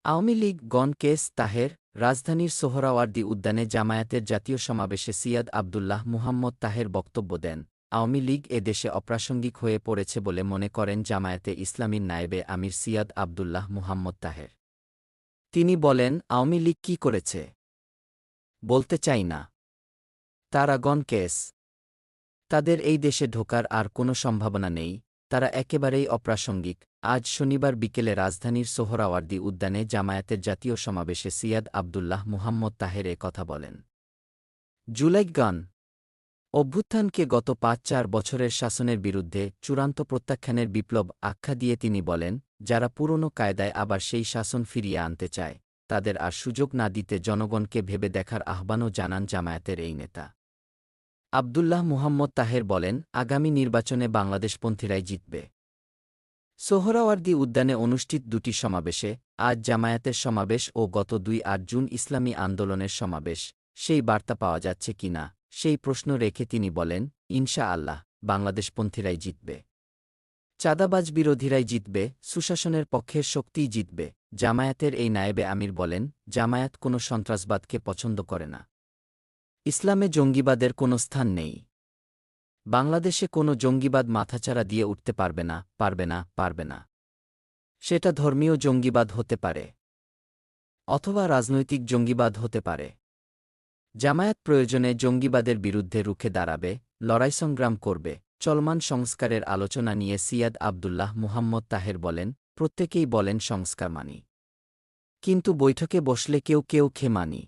আওয়ামী লীগ গণ কেস তাহের রাজধানীর সোহরাওয়ার্দী উদ্যানে জামায়াতের জাতীয় সমাবেশে সিয়াদ আবদুল্লাহ মুহাম্মদ তাহের বক্তব্য দেন। আওয়ামী লীগ এ দেশে অপ্রাসঙ্গিক হয়ে পড়েছে বলে মনে করেন জামায়াতে ইসলামীর নায়েবে আমির সিয়াদ আবদুল্লাহ মুহাম্মদ তাহের। তিনি বলেন, আওয়ামী লীগ কী করেছে বলতে চাই না। তারা গণ কেস। তাদের এই দেশে ঢোকার আর কোনো সম্ভাবনা নেই। তারা একেবারেই অপ্রাসঙ্গিক। আজ শনিবার বিকেলে রাজধানীর সোহরাওয়ার্দী উদ্যানে জামায়াতের জাতীয় সমাবেশে সিয়াদ আবদুল্লাহ মুহাম্মদ তাহের এ কথা বলেন। জুলাই গান অভ্যুত্থানকে গত ৫-৪ বছরের শাসনের বিরুদ্ধে চূড়ান্ত প্রত্যাখ্যানের বিপ্লব আখ্যা দিয়ে তিনি বলেন, যারা পুরনো কায়দায় আবার সেই শাসন ফিরিয়ে আনতে চায়, তাদের আর সুযোগ না দিতে জনগণকে ভেবে দেখার আহ্বানও জানান জামায়াতের এই নেতা। আবদুল্লাহ মুহাম্মদ তাহের বলেন, আগামী নির্বাচনে বাংলাদেশপন্থীরাই জিতবে। সোহরাওয়ার্দী উদ্যানে অনুষ্ঠিত দুটি সমাবেশে, আজ জামায়াতের সমাবেশ ও গত ২-৮ জুন ইসলামী আন্দোলনের সমাবেশ, সেই বার্তা পাওয়া যাচ্ছে কিনা সেই প্রশ্ন রেখে তিনি বলেন, ইনশা আল্লাহ, বাংলাদেশপন্থীরাই জিতবে। চাঁদাবাজ বিরোধীরাই জিতবে, সুশাসনের পক্ষের শক্তিই জিতবে। জামায়াতের এই নায়েবে আমির বলেন, জামায়াত কোনো সন্ত্রাসবাদকে পছন্দ করে না। ইসলামে জঙ্গিবাদের কোনো স্থান নেই। বাংলাদেশে কোনো জঙ্গিবাদ মাথাচাড়া দিয়ে উঠতে পারবে না, পারবে না, পারবে না। সেটা ধর্মীয় জঙ্গিবাদ হতে পারে, অথবা রাজনৈতিক জঙ্গিবাদ হতে পারে। জামায়াত প্রয়োজনে জঙ্গিবাদের বিরুদ্ধে রুখে দাঁড়াবে, লড়াই সংগ্রাম করবে। চলমান সংস্কারের আলোচনা নিয়ে সিয়াদ আবদুল্লাহ মুহাম্মদ তাহের বলেন, প্রত্যেকেই বলেন সংস্কার মানি, কিন্তু বৈঠকে বসলে কেউ কেউ খে মানি।